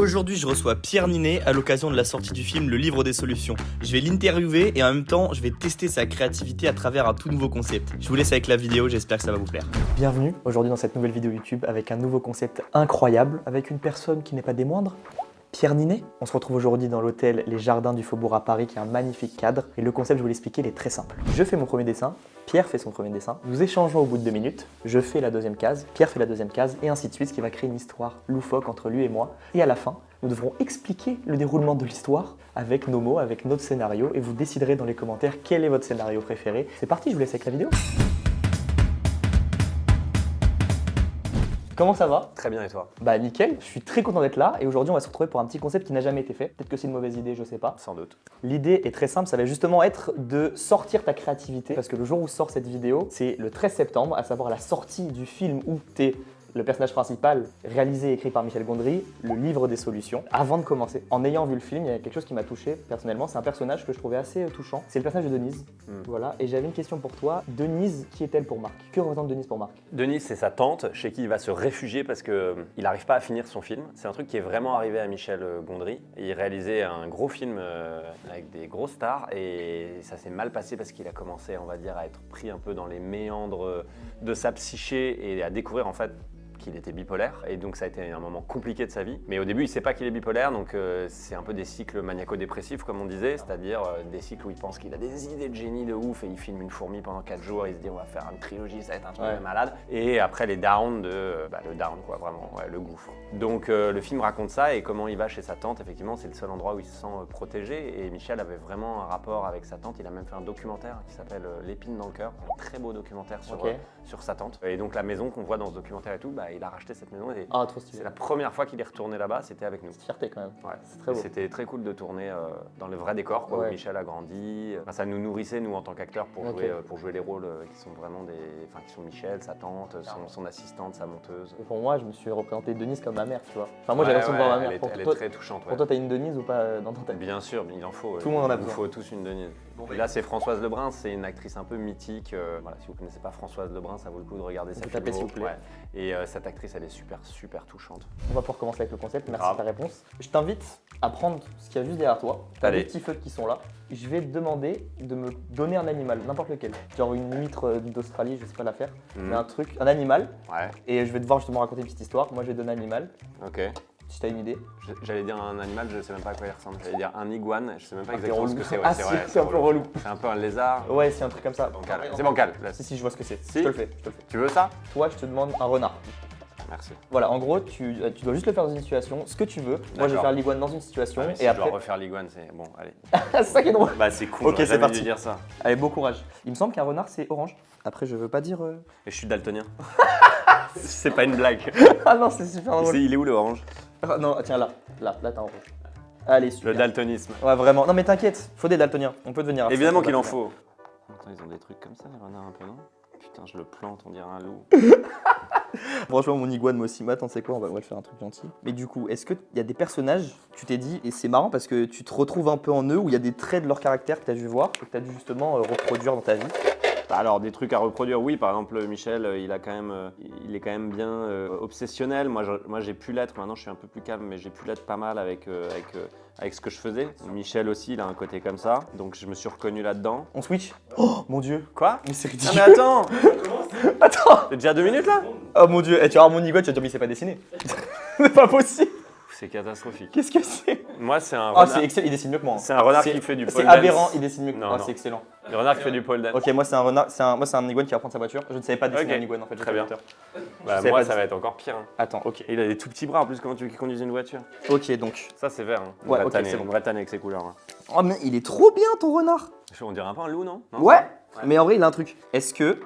Aujourd'hui, je reçois Pierre Ninet à l'occasion de la sortie du film Le Livre des Solutions. Je vais l'interviewer et en même temps, je vais tester sa créativité à travers un tout nouveau concept. Je vous laisse avec la vidéo, j'espère que ça va vous plaire. Bienvenue aujourd'hui dans cette nouvelle vidéo YouTube avec un nouveau concept incroyable, avec une personne qui n'est pas des moindres, Pierre Ninet. On se retrouve aujourd'hui dans l'hôtel Les Jardins du Faubourg à Paris qui est un magnifique cadre. Et le concept, je vous l'expliquer, il est très simple. Je fais mon premier dessin, Pierre fait son premier dessin, nous échangeons au bout de 2 minutes, je fais la deuxième case, Pierre fait la deuxième case, et ainsi de suite, ce qui va créer une histoire loufoque entre lui et moi. Et à la fin, nous devrons expliquer le déroulement de l'histoire avec nos mots, avec notre scénario, et vous déciderez dans les commentaires quel est votre scénario préféré. C'est parti, je vous laisse avec la vidéo. Comment ça va? Très bien, et toi? Bah nickel, je suis très content d'être là et aujourd'hui on va se retrouver pour un petit concept qui n'a jamais été fait. Peut-être que c'est une mauvaise idée, je sais pas. Sans doute. L'idée est très simple, ça va justement être de sortir ta créativité parce que le jour où sort cette vidéo, c'est le 13 septembre, à savoir la sortie du film où t'es le personnage principal, réalisé et écrit par Michel Gondry, Le Livre des Solutions. Avant de commencer, en ayant vu le film, il y a quelque chose qui m'a touché personnellement. C'est un personnage que je trouvais assez touchant. C'est le personnage de Denise. Voilà. Et j'avais une question pour toi. Denise, qui est-elle pour Marc? Que représente Denise pour Marc? Denise, c'est sa tante chez qui il va se réfugier parce qu'il n'arrive pas à finir son film. C'est un truc qui est vraiment arrivé à Michel Gondry. Il réalisait un gros film avec des grosses stars et ça s'est mal passé parce qu'il a commencé, on va dire, à être pris un peu dans les méandres de sa psyché et à découvrir en fait qu'il était bipolaire et donc ça a été un moment compliqué de sa vie. Mais au début, il ne sait pas qu'il est bipolaire, donc c'est un peu des cycles maniaco-dépressifs comme on disait, c'est-à-dire des cycles où il pense qu'il a des idées de génie de ouf et il filme une fourmi pendant 4 jours, il se dit on va faire une trilogie, ça va être un truc de malade. Et après les downs le down quoi, vraiment, le gouffre. Donc le film raconte ça et comment il va chez sa tante, effectivement c'est le seul endroit où il se sent protégé et Michel avait vraiment un rapport avec sa tante, il a même fait un documentaire qui s'appelle L'épine dans le cœur, un très beau documentaire sur sa tante. Et donc la maison qu'on voit dans ce documentaire et tout, il a racheté cette maison et trop stylé. c'est la première fois qu'il est retourné là-bas, c'était avec nous. C'est fierté quand même. Ouais. C'est très beau. C'était très cool de tourner dans le vrai décor quoi, où Michel a grandi. Enfin, ça nous nourrissait nous en tant qu'acteurs pour jouer les rôles qui sont vraiment qui sont Michel, sa tante, son assistante, sa monteuse. Et pour moi, je me suis représenté Denise comme ma mère, tu vois. Enfin moi j'ai l'impression de voir ma mère. Elle est très touchante. Pour toi, t'as une Denise ou pas dans ton tête? Bien sûr, il en faut. Tout le monde en a besoin. Il faut tous une Denise. Et là, c'est Françoise Lebrun, c'est une actrice un peu mythique. Voilà, si vous ne connaissez pas Françoise Lebrun, ça vaut le coup de regarder sa filmo. S'il vous plaît. Ouais. Et cette actrice, elle est super touchante. On va pouvoir commencer avec le concept, merci de ta réponse. Je t'invite à prendre ce qu'il y a juste derrière toi. Tu as des petits feux qui sont là. Je vais te demander de me donner un animal, n'importe lequel. Genre une huître d'Australie, je sais pas la faire, mais un animal. Ouais. Et je vais devoir justement raconter une petite histoire. Moi, je vais te donner un animal. Ok. Si t'as une idée. J'allais dire un animal, je sais même pas à quoi il ressemble. J'allais dire un iguane, je sais même pas exactement ce que c'est. C'est un peu relou. C'est un peu un lézard. Ouais, c'est un truc comme ça. Bancal. C'est bancal. Si, je vois ce que c'est. Si. Je te le fais. Tu veux ça? Toi, je te demande un renard. Merci. Voilà, en gros, tu dois juste le faire dans une situation, ce que tu veux. Moi, je vais faire l'iguane dans une situation. Si après... je dois refaire l'iguane, c'est bon, allez. C'est ça qui est drôle. Bah, c'est cool. Ok, c'est parti. Dû dire ça. Allez, bon courage. Il me semble qu'un renard, c'est orange. Après, je veux pas dire. Et je suis daltonien. C'est pas une blague. Ah non, c'est super drôle. Il est où le orange? Non, tiens, là, t'as un orange. Allez, super. Le daltonisme. Ouais, vraiment. Non, mais t'inquiète, faut des daltoniens. On peut devenir. Évidemment qu'il en faut. Attends, ils ont des trucs comme ça, les renards un peu, non? Putain, je le plante, on dirait un loup. Franchement, mon iguane, moi aussi, mais attends, c'est quoi, on va le faire un truc gentil. Mais du coup, est-ce qu'il y a des personnages, tu t'es dit, et c'est marrant parce que tu te retrouves un peu en eux, où il y a des traits de leur caractère que tu as dû voir, et que tu as dû justement reproduire dans ta vie? Alors, des trucs à reproduire, oui. Par exemple, Michel, il est quand même bien obsessionnel. Moi, j'ai pu l'être. Maintenant, je suis un peu plus calme, mais j'ai pu l'être pas mal avec ce que je faisais. Michel aussi, il a un côté comme ça. Donc, je me suis reconnu là-dedans. On switch? Oh, mon Dieu. Quoi? Mais c'est ridicule. Ah, mais attends. Attends. C'est déjà 2 minutes, là? Oh, mon Dieu. Tu vas voir mon iguane, tu vas dire, mais c'est pas dessiné. C'est pas possible. C'est catastrophique. Qu'est-ce que c'est? Moi, c'est un renard. Oh, c'est excellent, il dessine mieux que moi. C'est un renard qui fait du pole C'est dance. aberrant, il dessine mieux que moi. Non, Oh, c'est excellent. Le renard qui fait du pole dance. Ok, moi c'est un renard, moi c'est un iguane qui va prendre sa voiture. Je ne savais pas dessiner un iguane en fait. Très bien. Bah, moi, ça va être encore pire. Hein. Attends, ok. Et il a des tout petits bras en plus, comment tu veux qu'il conduise une voiture? Ok, donc. Ça, c'est vert. Hein. Ouais, ok, c'est bon. On va tanner avec ces couleurs. Hein. Oh, mais il est trop bien ton renard. On dirait un peu un loup, non? Ouais. Mais en vrai, il a un truc. Est-ce que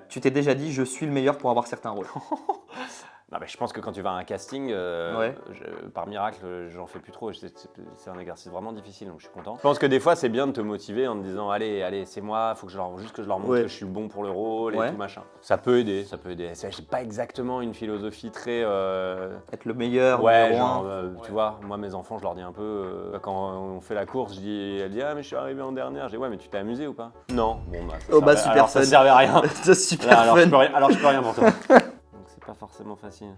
tu t'es déjà dit, je suis le meilleur pour avoir certains rôles? Non, mais je pense que quand tu vas à un casting, par miracle, j'en fais plus trop. C'est un exercice vraiment difficile, donc je suis content. Je pense que des fois, c'est bien de te motiver en te disant allez, c'est moi, faut que juste que je leur montre que je suis bon pour le rôle et tout machin. Ça peut aider. J'ai pas exactement une philosophie très. Être le meilleur. Ouais, genre, tu vois, moi mes enfants, je leur dis un peu quand on fait la course, elle dit ah mais je suis arrivé en dernière. Je dis ouais mais tu t'es amusé ou pas? Non. Bon bah. Super fun. Ça servait à rien. C'est super fun. Alors je peux rien pour toi. Pas forcément facile.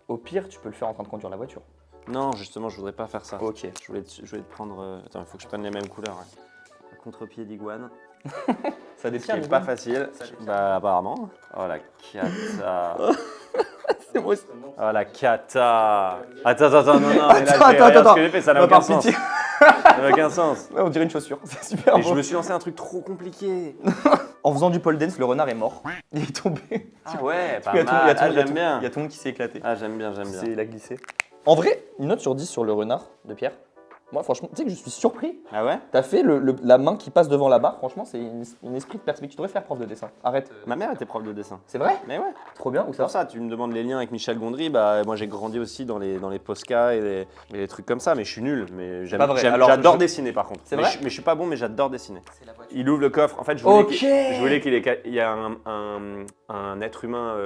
Au pire, tu peux le faire en train de conduire la voiture. Non, justement, je voudrais pas faire ça. Ok. Je voulais te prendre... Attends, il faut que je prenne les mêmes couleurs. Ouais. Un contre-pied d'iguane. Ça Ce qui détient, est pas facile. Bah, apparemment. Oh la cata. C'est moi. Oh la cata. Attends, non, mais là, Attends. ce que j'ai fait, ça n'a aucun sens. Ça n'a aucun sens. Ouais, on dirait une chaussure, c'est super Et beau. je me suis lancé un truc trop compliqué. En faisant du pole dance, le renard est mort. Il est tombé. Ah ouais, pas Il y a tout- il y a mal. tout- Ah, il y a j'aime tout- bien. Il y a tout le monde qui s'est éclaté. Ah, j'aime bien. C'est la glissée. En vrai, une note sur 10 sur le renard de Pierre. Moi, franchement, tu sais que je suis surpris. Ah ouais? T'as fait la main qui passe devant la barre. Franchement, c'est une esprit de perspective. Tu devrais faire prof de dessin. Arrête. Ma mère était prof de dessin. C'est vrai? Mais ouais. Trop bien. Où ça? Pour ça, tu me demandes les liens avec Michel Gondry, bah moi j'ai grandi aussi dans les Posca et les trucs comme ça, mais je suis nul. Mais Pas vrai. Alors, j'adore dessiner par contre. C'est Mais vrai je suis pas bon, mais j'adore dessiner. C'est la voiture. Il ouvre le coffre. En fait, je voulais qu'il y ait un être humain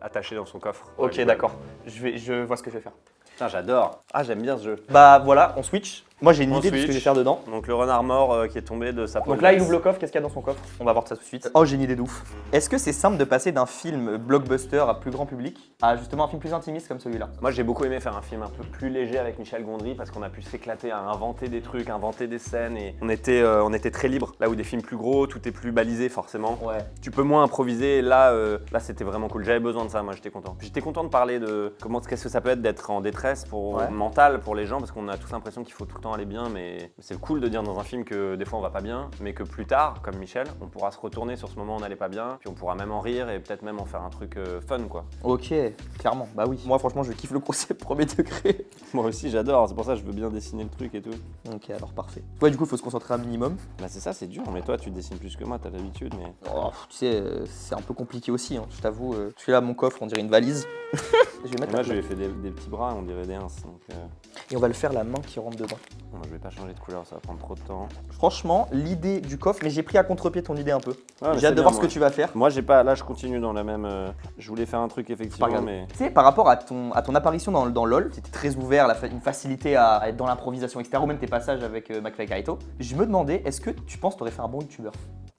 attaché dans son coffre. Ok, Ouais, d'accord. Je vois ce que je vais faire. Putain, j'adore. Ah, j'aime bien ce jeu. Bah voilà, on switch. Moi, j'ai une On idée de ce que je vais switch. faire dedans. Donc le renard mort qui est tombé de sa peau. Donc là, il ouvre le coffre. Qu'est-ce qu'il y a dans son coffre? On va voir ça tout de suite. Oh, j'ai une idée de ouf. Est-ce que c'est simple de passer d'un film blockbuster à plus grand public à justement un film plus intimiste comme celui-là? Moi, j'ai beaucoup aimé faire un film un peu plus léger avec Michel Gondry parce qu'on a pu s'éclater à inventer des trucs, inventer des scènes et on était très libre. Là où des films plus gros, tout est plus balisé forcément. Ouais. Tu peux moins improviser. Là, c'était vraiment cool. J'avais besoin de ça. Moi, j'étais content. J'étais content de parler de qu'est-ce que ça peut être d'être en détresse mentale pour les gens parce qu'on a tous l'impression qu'il faut tout le temps aller bien, mais c'est cool de dire dans un film que des fois on va pas bien, mais que plus tard, comme Michel, on pourra se retourner sur ce moment où on n'allait pas bien, puis on pourra même en rire et peut-être même en faire un truc fun quoi. Ok, clairement, bah oui. Moi, franchement, je kiffe le concept premier degré. Moi aussi, j'adore. C'est pour ça que je veux bien dessiner le truc et tout. Ok, alors parfait. Ouais, du coup, il faut se concentrer un minimum. Bah c'est ça, c'est dur. Mais toi, tu dessines plus que moi, t'as l'habitude, mais. Oh, tu sais, c'est un peu compliqué aussi, hein, je t'avoue. Je suis là, mon coffre, on dirait une valise. Je vais mettre Moi, la je lui ai fait des petits bras, on dirait des ins. Donc, Et on va le faire la main qui rentre dedans. moi, je vais pas changer de couleur, ça va prendre trop de temps. Franchement, l'idée du coffre, mais j'ai pris à contre-pied ton idée un peu. Ouais, mais J'ai c'est hâte de bien, voir ce moi. que tu vas faire. Moi, j'ai pas. Là, je continue dans la même. Je voulais faire un truc Pas effectivement, grave. mais. Tu sais, par rapport à ton apparition dans LoL, c'était très ouvert, une facilité à être dans l'improvisation, etc. Ou même tes passages avec McFly et Carito. Je me demandais, est-ce que tu penses que t'aurais fait un bon youtubeur?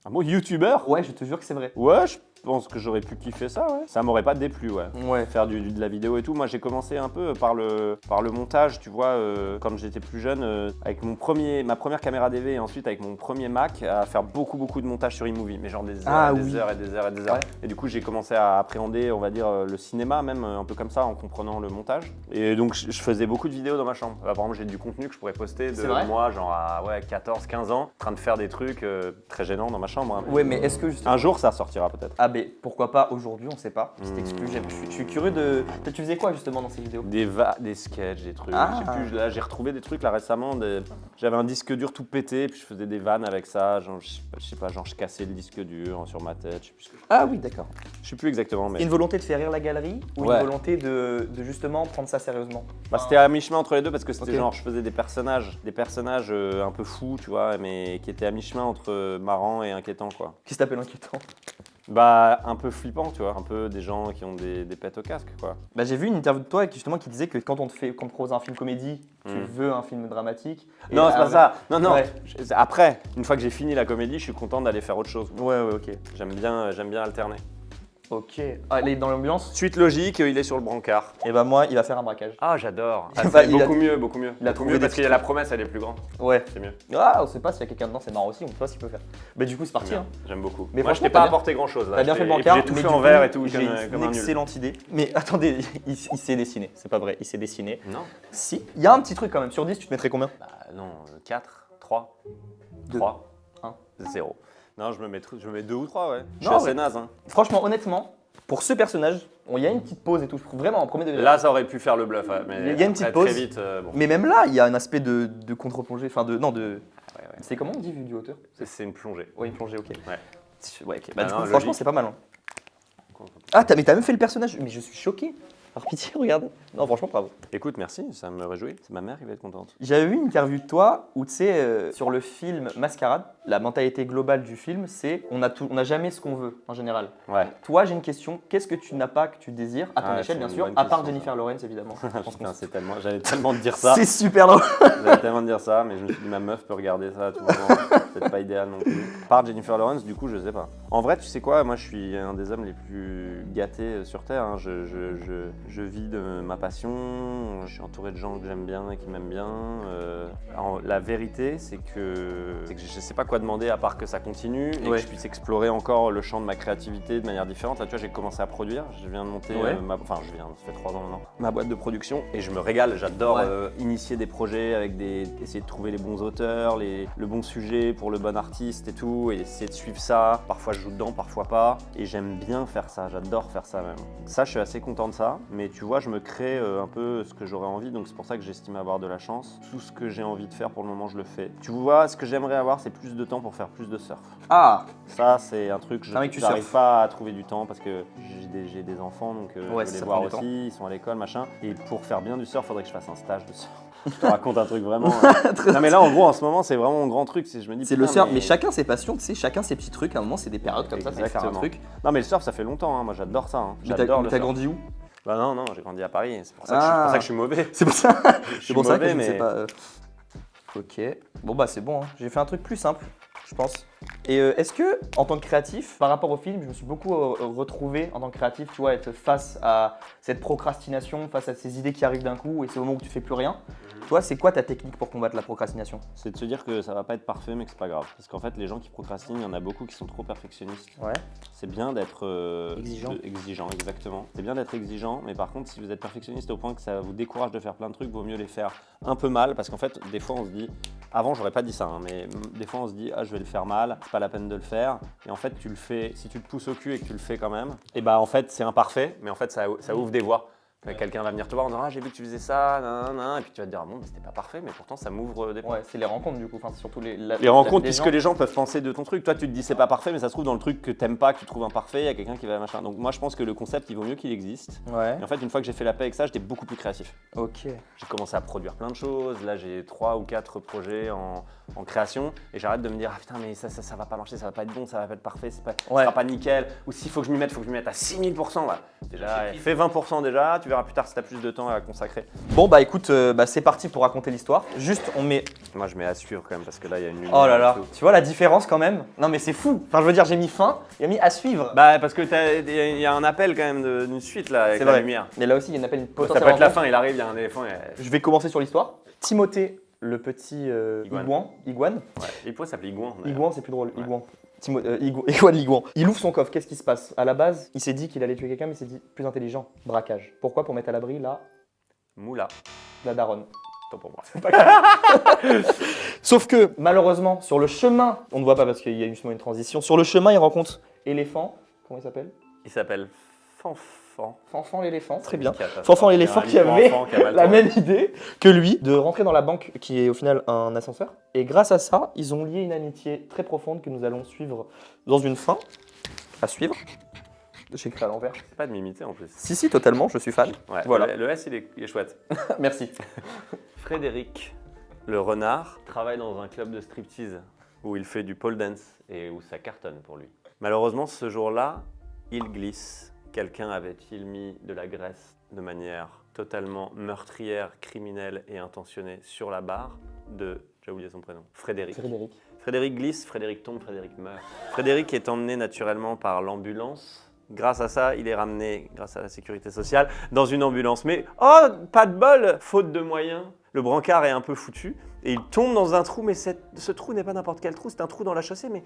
Un bon youtubeur? Ouais, je te jure que c'est vrai. Ouais, je pense que j'aurais pu kiffer ça, ouais. Ça m'aurait pas déplu, ouais. Ouais. Faire de la vidéo et tout. Moi, j'ai commencé un peu par le montage, tu vois, quand j'étais plus jeune, avec ma première caméra DV et ensuite avec mon premier Mac, à faire beaucoup de montage sur iMovie, mais genre des heures, des heures et des heures et des heures. Ouais. Et du coup, j'ai commencé à appréhender, on va dire, le cinéma même, un peu comme ça, en comprenant le montage. Et donc, je faisais beaucoup de vidéos dans ma chambre. Par exemple, j'ai du contenu que je pourrais poster de C'est vrai moi, genre à 14, 15 ans, en train de faire des trucs très gênants dans ma chambre. Hein. Ouais, mais est-ce que justement. Un jour, ça sortira peut-être. Ah, mais pourquoi pas aujourd'hui, on sait pas. C'est exclu. Je suis curieux de. Tu faisais quoi justement dans ces vidéos? Des sketchs, des trucs. Ah. Je sais plus, là, j'ai retrouvé des trucs là récemment. J'avais un disque dur tout pété, puis je faisais des vannes avec ça. Genre, je sais pas, genre je cassais le disque dur sur ma tête. Je sais plus, Ah oui, d'accord. je sais plus exactement, mais Une volonté de faire rire la galerie ou Ouais. une volonté de justement prendre ça sérieusement? bah, c'était à mi-chemin entre les deux parce que c'était Ok. genre je faisais des personnages un peu fous, tu vois, mais qui étaient à mi-chemin entre marrant et inquiétant quoi. Qui s'appelle inquiétant? Bah un peu flippant, tu vois, un peu des gens qui ont des pètes au casque quoi. Bah, j'ai vu une interview de toi justement qui disait que quand on te propose un film comédie, tu veux un film dramatique. Et Non, c'est pas ça. Non. Ouais. Après, une fois que j'ai fini la comédie, je suis content d'aller faire autre chose. Ouais, ok. J'aime bien alterner. Ok. Allez, dans l'ambiance. Suite logique, il est sur le brancard. Et bah, moi, il va faire un braquage. Ah, j'adore. Ah, Bah, c'est beaucoup mieux. il a Beaucoup trouvé mieux des parce que la promesse, elle est plus grande. Ouais. C'est mieux. Ah, on sait pas s'il y a quelqu'un dedans, c'est marrant aussi, on sait pas ce qu'il peut faire. Bah, du coup, c'est parti. Bien. Hein. J'aime beaucoup. Mais Moi, je franchement, t'ai pas t'as apporté grand chose là. T'as bien fait le Et puis, brancard. j'ai tout mais fait du en coup, vert et tout, J'ai comme une un nul. excellente idée. Mais attendez, il s'est dessiné. C'est pas vrai, il s'est dessiné. Non. Si, il y a un petit truc quand même. Sur 10, tu te mettrais combien? Bah non, 4, 3, Deux. 3, Un. 0. Non, je me mets 2 ou 3, ouais. Je suis Non, assez ouais. naze. Hein. Franchement, honnêtement, pour ce personnage, il y a une petite pause et tout. Je trouve vraiment en premier degré. Là, ça aurait pu faire le bluff, ouais, mais Il y a une après, petite pause. très vite, bon. Mais même là, il y a un aspect de contre-plongée. Enfin, de. Non, de. Ouais. C'est comment on dit vu du hauteur? C'est une plongée. Ouais, une plongée, ok. Ouais. Ouais, ok. Bah, Ah du non, coup, franchement, logique. c'est pas mal. Hein. Ah, mais t'as même fait le personnage. Mais je suis choqué. Par pitié, regarde. Non, franchement, bravo. Écoute, merci, ça me réjouit. C'est ma mère qui va être contente. J'avais vu une interview de toi où, tu sais, sur le film Mascarade, la mentalité globale du film, c'est on n'a jamais ce qu'on veut, en général. Ouais. Toi, j'ai une question. Qu'est-ce que tu n'as pas que tu désires, à ton Ah, échelle, c'est bien une sûr, bonne à part question, Jennifer Lawrence, évidemment. Je pense Putain, qu'on- j'allais tellement te dire ça. C'est super drôle. J'allais tellement te dire ça, mais je me suis dit, ma meuf peut regarder ça à tout moment. peut-être pas idéal non plus. Par Jennifer Lawrence, du coup, je sais pas. En vrai, tu sais quoi, moi je suis un des hommes les plus gâtés sur Terre. Hein. Je vis de ma passion, je suis entouré de gens que j'aime bien et qui m'aiment bien. Alors, la vérité, c'est que je sais pas quoi demander à part que ça continue et que je puisse explorer encore le champ de ma créativité de manière différente. Là, tu vois, j'ai commencé à produire, je viens de monter ça fait 3 ans maintenant, ma boîte de production et je me régale, j'adore initier des projets avec essayer de trouver les bons auteurs, le bon sujet pour le bon artiste et tout, et essayer de suivre ça. Parfois je joue dedans, parfois pas, et j'aime bien faire ça, j'adore faire ça même. Ça, je suis assez content de ça, mais tu vois, je me crée un peu ce que j'aurais envie, donc c'est pour ça que j'estime avoir de la chance. Tout ce que j'ai envie de faire pour le moment, je le fais. Tu vois, ce que j'aimerais avoir, c'est plus de temps pour faire plus de surf. Ah, ça, c'est un truc, je n'arrive pas à trouver du temps parce que j'ai des enfants, donc je vais les voir aussi, ils sont à l'école, machin. Et pour faire bien du surf, il faudrait que je fasse un stage de surf. Je te raconte un truc vraiment. Non, mais là, en gros, en ce moment, c'est vraiment mon grand truc. Je me dis, c'est le surf, mais chacun ses passions, tu sais, chacun ses petits trucs. À un moment, c'est des périodes comme ça, c'est faire un truc. Non, mais le surf, ça fait longtemps, hein. Moi, j'adore ça. Hein. T'as grandi où? Bah non, j'ai grandi à Paris. C'est pour ça que je suis mauvais. C'est pour ça. C'est pour ça que je ne sais pas. Ok. Bon bah c'est bon. Hein. J'ai fait un truc plus simple, je pense. Et est-ce que, en tant que créatif, par rapport au film, je me suis beaucoup retrouvé en tant que créatif, tu vois, être face à cette procrastination, face à ces idées qui arrivent d'un coup, et c'est au moment où tu fais plus rien. Toi, c'est quoi ta technique pour combattre la procrastination? C'est de se dire que ça va pas être parfait, mais que c'est pas grave. Parce qu'en fait, les gens qui procrastinent, il y en a beaucoup qui sont trop perfectionnistes. Ouais. C'est bien d'être exigeant, exactement. C'est bien d'être exigeant, mais par contre, si vous êtes perfectionniste au point que ça vous décourage de faire plein de trucs, vaut mieux les faire un peu mal, parce qu'en fait, des fois, on se dit, avant, j'aurais pas dit ça, hein, mais des fois, on se dit, ah, je vais le faire mal, c'est pas la peine de le faire. Et en fait, tu le fais, si tu te pousses au cul et que tu le fais quand même, et bah en fait, c'est imparfait, mais en fait, ça ouvre des voies. Quelqu'un va venir te voir en disant « Ah, j'ai vu que tu faisais ça, et puis tu vas te dire « Ah bon, mais c'était pas parfait, mais pourtant ça m'ouvre des portes. » Ouais, c'est les rencontres du coup, enfin, c'est surtout les rencontres, puisque les gens peuvent penser de ton truc. Toi, tu te dis « C'est pas parfait », mais ça se trouve dans le truc que t'aimes pas, que tu trouves imparfait, il y a quelqu'un qui va machin. Donc moi, je pense que le concept, il vaut mieux qu'il existe. Ouais. Et en fait, une fois que j'ai fait la paix avec ça, j'étais beaucoup plus créatif. Ok. J'ai commencé à produire plein de choses. Là, j'ai 3 ou 4 projets en création, et j'arrête de me dire « Ah putain, mais ça va pas marcher, ça va pas être bon, ça va pas être parfait, ça sera pas nickel. » Ou s'il faut que je m'y mette, à 6000%. Là. Déjà, fais 20% déjà, tu verras plus tard si t'as plus de temps à consacrer. Bon bah écoute, c'est parti pour raconter l'histoire. Juste on met... Moi je mets à suivre quand même parce que là il y a une lumière. Oh là là, tu vois la différence quand même? Non mais c'est fou. Enfin je veux dire j'ai mis fin, il y a mis à suivre. Bah parce que il y a un appel quand même d'une suite là avec la lumière. Mais là aussi il y a un appel potentiel. Ça peut être la fin, il arrive, il y a un éléphant. Je vais commencer sur l'histoire. Timothée, le petit Iguane. Ouais, il peut s'appeler Iguane. Iguane c'est plus drôle, ouais. Iguane Liguan. Il ouvre son coffre, qu'est-ce qui se passe? À la base, il s'est dit qu'il allait tuer quelqu'un, mais il s'est dit plus intelligent, braquage. Pourquoi? Pour mettre à l'abri la moula. La daronne. Tant pour moi. Sauf que, malheureusement, sur le chemin, on ne voit pas parce qu'il y a justement une transition, sur le chemin, il rencontre éléphant. Comment il s'appelle? Il s'appelle Fanfan. Fanfan l'éléphant, très bien. Fanfan l'éléphant qui avait la même idée que lui de rentrer dans la banque qui est au final un ascenseur. Et grâce à ça, ils ont lié une amitié très profonde que nous allons suivre dans une fin. À suivre. J'ai écrit à l'envers. C'est pas de m'imiter en plus. Si, totalement, je suis fan. Ouais, voilà. Le S, il est chouette. Merci. Frédéric, le renard, travaille dans un club de striptease où il fait du pole dance et où ça cartonne pour lui. Malheureusement, ce jour-là, il glisse. Quelqu'un avait-il mis de la graisse de manière totalement meurtrière, criminelle et intentionnée sur la barre de, j'ai oublié son prénom, Frédéric. Frédéric glisse, Frédéric tombe, Frédéric meurt. Frédéric est emmené naturellement par l'ambulance. Grâce à ça, il est ramené, grâce à la sécurité sociale, dans une ambulance. Mais, oh, pas de bol, faute de moyens. Le brancard est un peu foutu et il tombe dans un trou, mais ce trou n'est pas n'importe quel trou, c'est un trou dans la chaussée, mais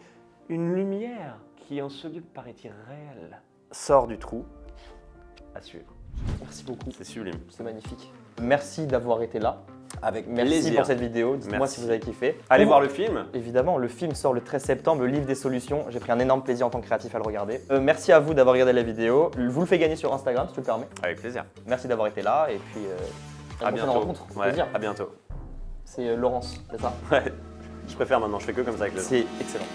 une lumière qui, en ce lieu paraît irréelle, sort du trou. À suivre. Merci beaucoup. C'est sublime. C'est magnifique. Merci d'avoir été là. Avec Merci plaisir. pour cette vidéo. Dites-moi si vous avez kiffé. Allez voir le film. Évidemment, le film sort le 13 septembre, le livre des solutions. J'ai pris un énorme plaisir en tant que créatif à le regarder. Merci à vous d'avoir regardé la vidéo. Vous le faites gagner sur Instagram si tu le permets. Avec plaisir. Merci d'avoir été là et puis à bientôt. Rencontre. Ouais, à bientôt. C'est Laurence, c'est ça? Ouais. Je préfère maintenant, je fais que comme ça avec le. C'est excellent.